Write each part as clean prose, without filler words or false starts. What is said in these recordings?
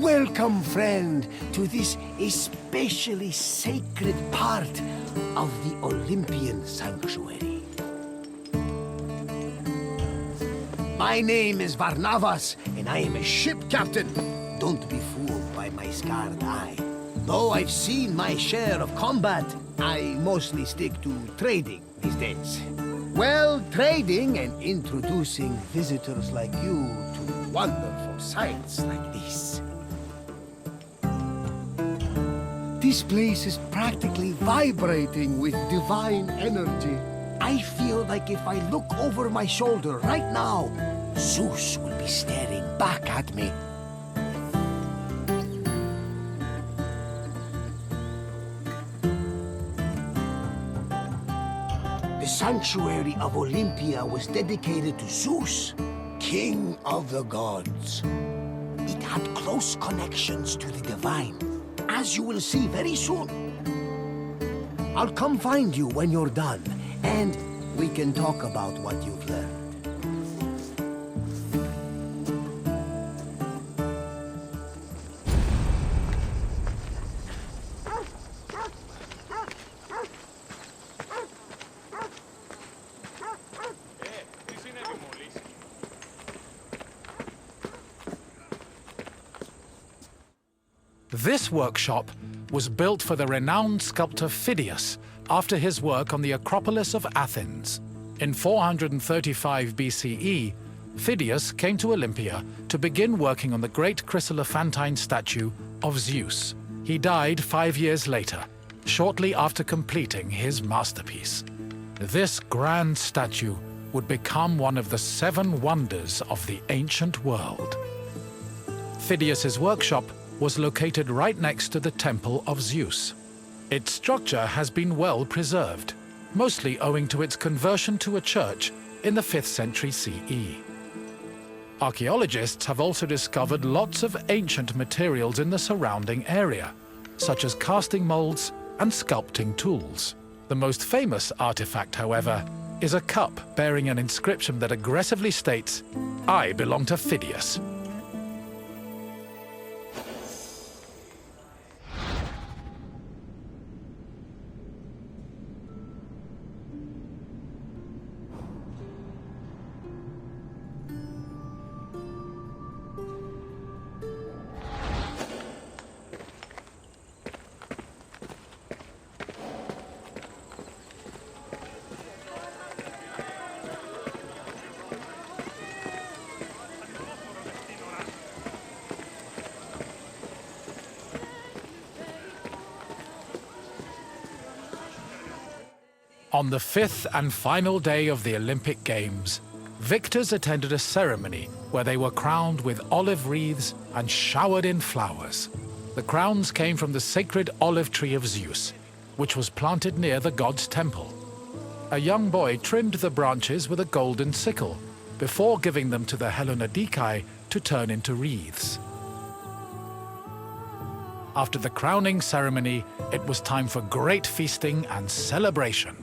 Welcome, friend, to this especially sacred part of the Olympian sanctuary. My name is Varnavas, and I am a ship captain. Don't be fooled by my scarred eye. Though I've seen my share of combat, I mostly stick to trading these days. Well, trading and introducing visitors like you to wonderful sights like this. This place is practically vibrating with divine energy. I feel like if I look over my shoulder right now, Zeus will be staring back at me. The sanctuary of Olympia was dedicated to Zeus, king of the gods. It had close connections to the divine, as you will see very soon. I'll come find you when you're done, and we can talk about what you've learned. This workshop was built for the renowned sculptor Phidias after his work on the Acropolis of Athens. In 435 BCE, Phidias came to Olympia to begin working on the great chryselephantine statue of Zeus. He died 5 years later, shortly after completing his masterpiece. This grand statue would become one of the 7 wonders of the ancient world. Phidias's workshop was located right next to the Temple of Zeus. Its structure has been well preserved, mostly owing to its conversion to a church in the 5th century CE. Archaeologists have also discovered lots of ancient materials in the surrounding area, such as casting molds and sculpting tools. The most famous artifact, however, is a cup bearing an inscription that aggressively states, "I belong to Phidias." On the 5th and final day of the Olympic Games, victors attended a ceremony where they were crowned with olive wreaths and showered in flowers. The crowns came from the sacred olive tree of Zeus, which was planted near the god's temple. A young boy trimmed the branches with a golden sickle before giving them to the Hellanodikai to turn into wreaths. After the crowning ceremony, it was time for great feasting and celebration.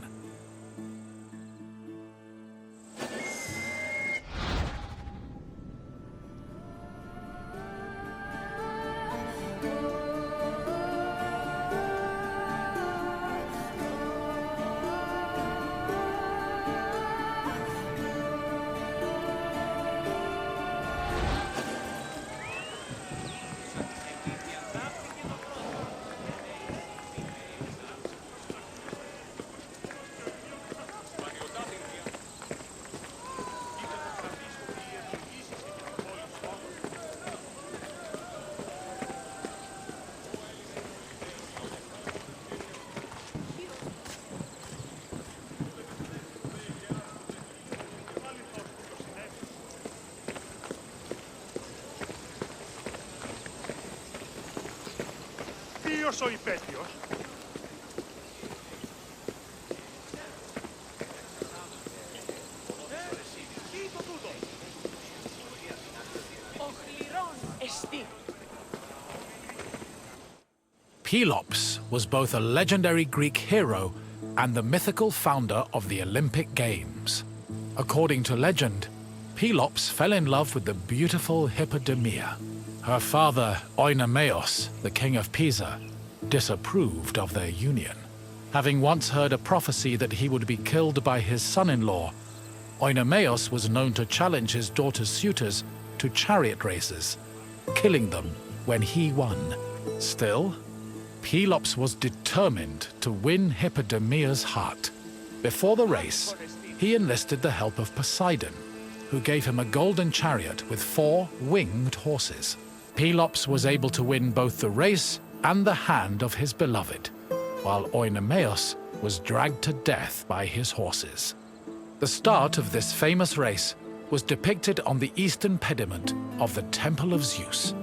Ποιος ο υπέτειος? Pelops was both a legendary Greek hero and the mythical founder of the Olympic Games. According to legend, Pelops fell in love with the beautiful Hippodamia. Her father, Oenomaus, the king of Pisa, disapproved of their union. Having once heard a prophecy that he would be killed by his son-in-law, Oenomaus was known to challenge his daughter's suitors to chariot races, killing them when he won. Still, Pelops was determined to win Hippodamea's heart. Before the race, he enlisted the help of Poseidon, who gave him a golden chariot with 4 winged horses. Pelops was able to win both the race and the hand of his beloved, while Oenomaus was dragged to death by his horses. The start of this famous race was depicted on the eastern pediment of the Temple of Zeus.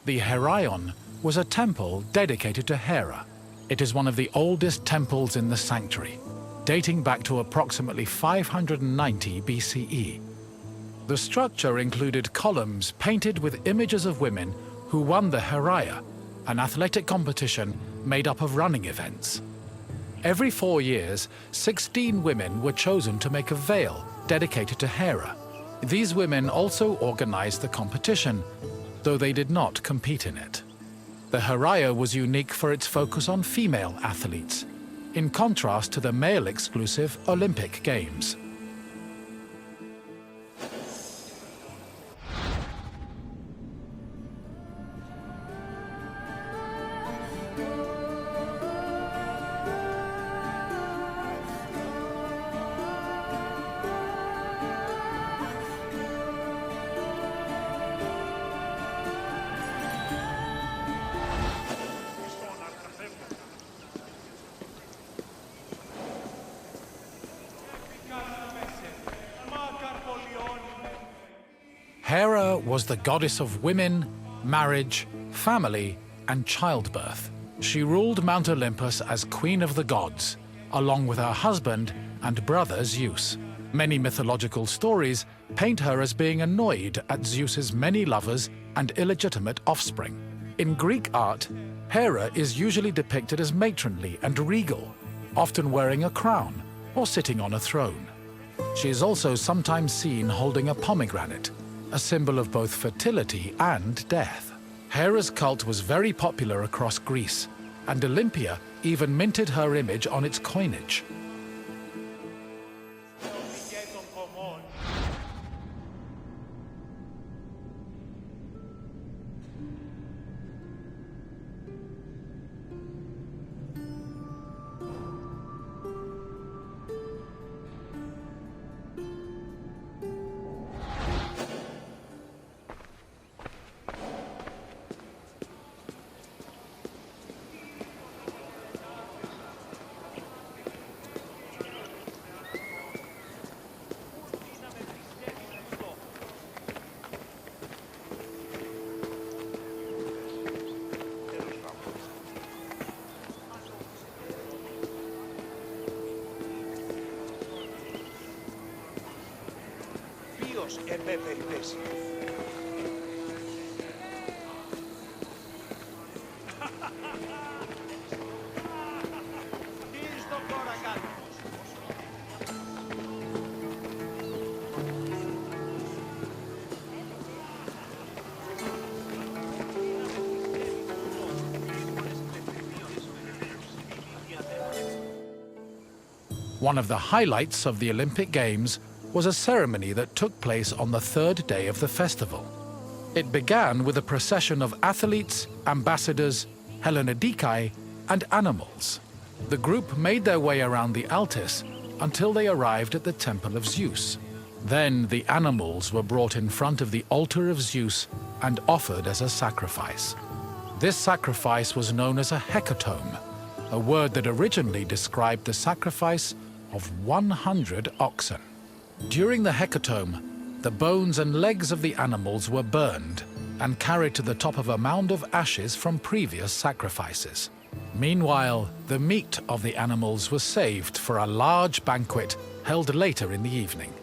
The Heraion was a temple dedicated to Hera. It is one of the oldest temples in the sanctuary, dating back to approximately 590 BCE. The structure included columns painted with images of women who won the Heraia, an athletic competition made up of running events. Every 4 years, 16 women were chosen to make a veil dedicated to Hera. These women also organized the competition, though they did not compete in it. The Heraia was unique for its focus on female athletes, in contrast to the male-exclusive Olympic Games. Hera was the goddess of women, marriage, family, and childbirth. She ruled Mount Olympus as Queen of the Gods, along with her husband and brother Zeus. Many mythological stories paint her as being annoyed at Zeus's many lovers and illegitimate offspring. In Greek art, Hera is usually depicted as matronly and regal, often wearing a crown or sitting on a throne. She is also sometimes seen holding a pomegranate, a symbol of both fertility and death. Hera's cult was very popular across Greece, and Olympia even minted her image on its coinage. One of the highlights of the Olympic Games was a ceremony that took place on the 3rd day of the festival. It began with a procession of athletes, ambassadors, Hellenodikai, and animals. The group made their way around the Altis, until they arrived at the Temple of Zeus. Then the animals were brought in front of the altar of Zeus and offered as a sacrifice. This sacrifice was known as a hecatomb, a word that originally described the sacrifice of 100 oxen. During the hecatomb, the bones and legs of the animals were burned and carried to the top of a mound of ashes from previous sacrifices. Meanwhile, the meat of the animals was saved for a large banquet held later in the evening.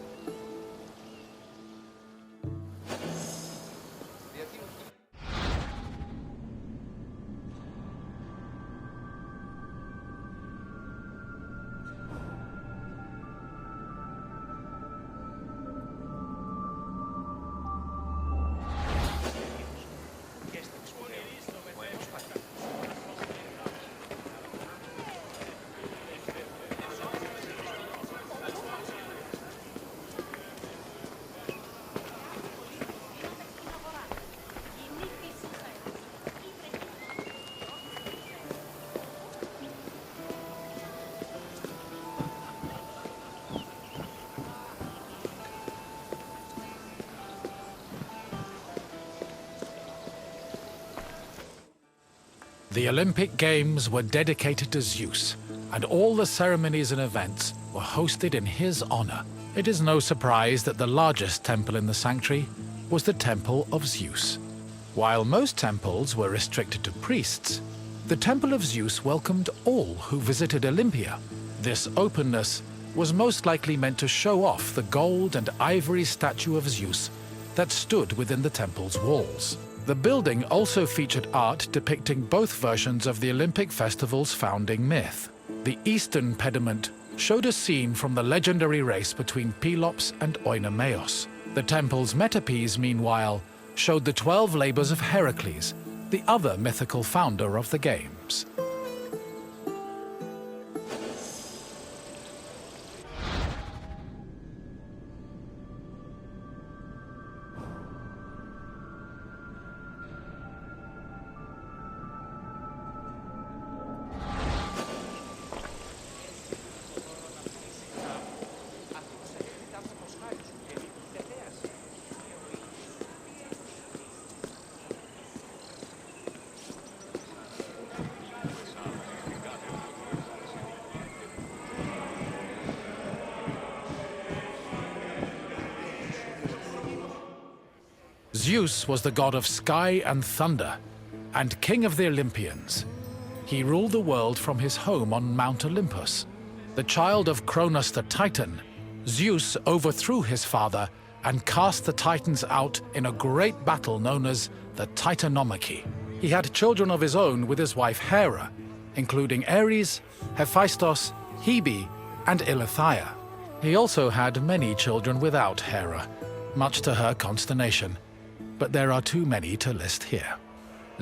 The Olympic Games were dedicated to Zeus, and all the ceremonies and events were hosted in his honor. It is no surprise that the largest temple in the sanctuary was the Temple of Zeus. While most temples were restricted to priests, the Temple of Zeus welcomed all who visited Olympia. This openness was most likely meant to show off the gold and ivory statue of Zeus that stood within the temple's walls. The building also featured art depicting both versions of the Olympic festival's founding myth. The eastern pediment showed a scene from the legendary race between Pelops and Oenomaus. The temple's metapiece, meanwhile, showed the 12 labors of Heracles, the other mythical founder of the games. Zeus was the god of sky and thunder, and king of the Olympians. He ruled the world from his home on Mount Olympus. The child of Cronus the Titan, Zeus overthrew his father and cast the Titans out in a great battle known as the Titanomachy. He had children of his own with his wife Hera, including Ares, Hephaestus, Hebe, and Eileithyia. He also had many children without Hera, much to her consternation, but there are too many to list here.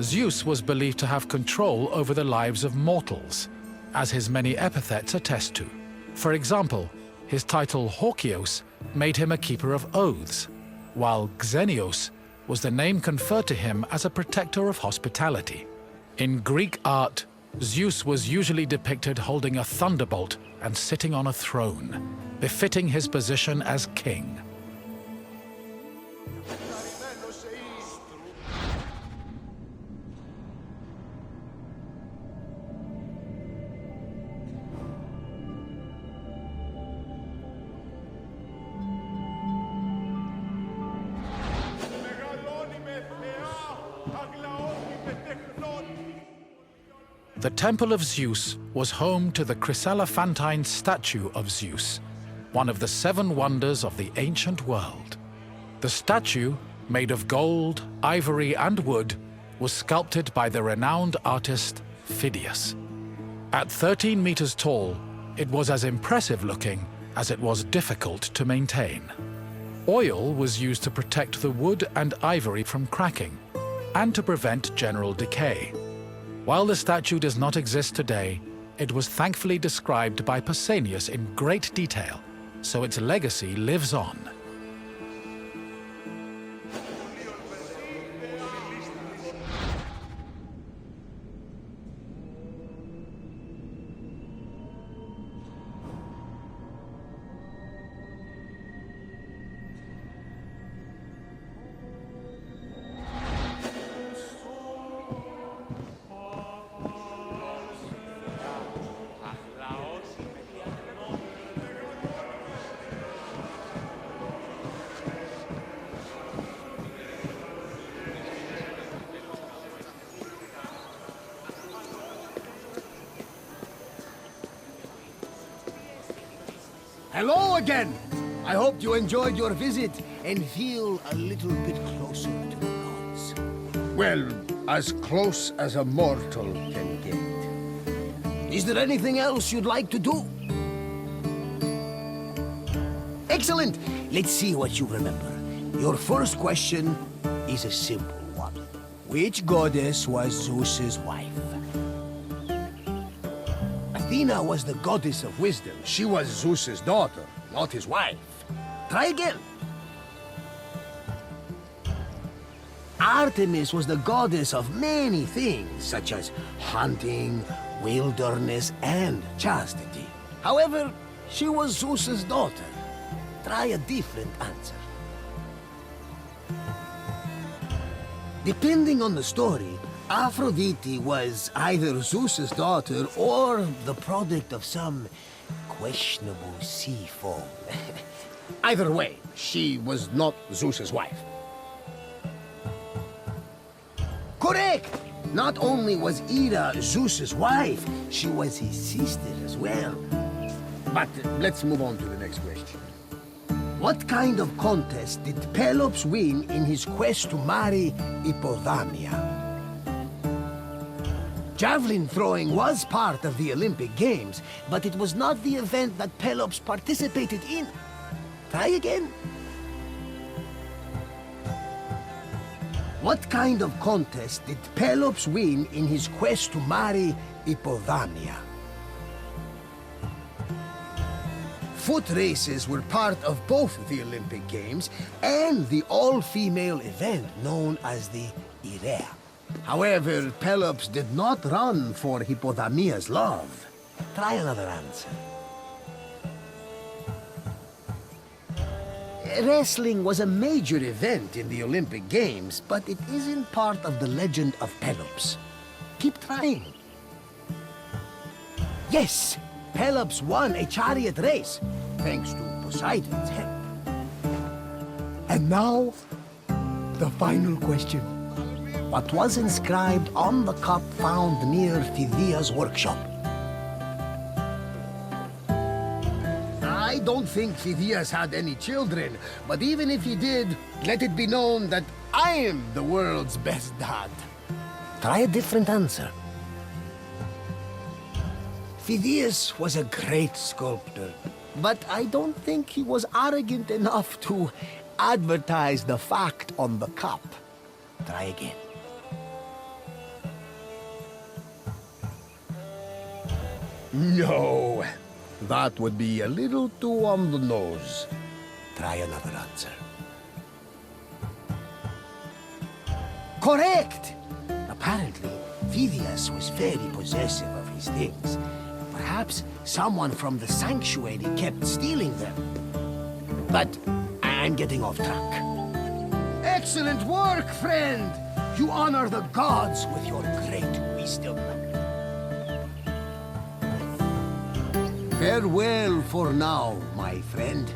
Zeus was believed to have control over the lives of mortals, as his many epithets attest to. For example, his title Horkios made him a keeper of oaths, while Xenios was the name conferred to him as a protector of hospitality. In Greek art, Zeus was usually depicted holding a thunderbolt and sitting on a throne, befitting his position as king. The Temple of Zeus was home to the chryselephantine statue of Zeus, one of the 7 wonders of the ancient world. The statue, made of gold, ivory, and wood, was sculpted by the renowned artist Phidias. At 13 meters tall, it was as impressive looking as it was difficult to maintain. Oil was used to protect the wood and ivory from cracking and to prevent general decay. While the statue does not exist today, it was thankfully described by Pausanias in great detail, so its legacy lives on. Hello again! I hope you enjoyed your visit and feel a little bit closer to the gods. Well, as close as a mortal can get. Is there anything else you'd like to do? Excellent! Let's see what you remember. Your first question is a simple one. Which goddess was Zeus's wife? Athena was the goddess of wisdom. She was Zeus's daughter, not his wife. Try again. Artemis was the goddess of many things, such as hunting, wilderness, and chastity. However, she was Zeus's daughter. Try a different answer. Depending on the story, Aphrodite was either Zeus's daughter or the product of some questionable sea foam. Either way, she was not Zeus's wife. Correct! Not only was Hera Zeus's wife, she was his sister as well. But let's move on to the next question. What kind of contest did Pelops win in his quest to marry Hippodamia? Javelin throwing was part of the Olympic Games, but it was not the event that Pelops participated in. Try again. What kind of contest did Pelops win in his quest to marry Hippodamia? Foot races were part of both the Olympic Games and the all-female event known as the Hera. However, Pelops did not run for Hippodamia's love. Try another answer. Wrestling was a major event in the Olympic Games, but it isn't part of the legend of Pelops. Keep trying. Yes, Pelops won a chariot race, thanks to Poseidon's help. And now, the final question. What was inscribed on the cup found near Phidias Workshop? I don't think Phidias had any children, but even if he did, let it be known that I am the world's best dad. Try a different answer. Phidias was a great sculptor, but I don't think he was arrogant enough to advertise the fact on the cup. Try again. No, that would be a little too on the nose. Try another answer. Correct! Apparently, Phidias was very possessive of his things. Perhaps someone from the sanctuary kept stealing them. But I'm getting off track. Excellent work, friend! You honor the gods with your great wisdom. Farewell for now, my friend.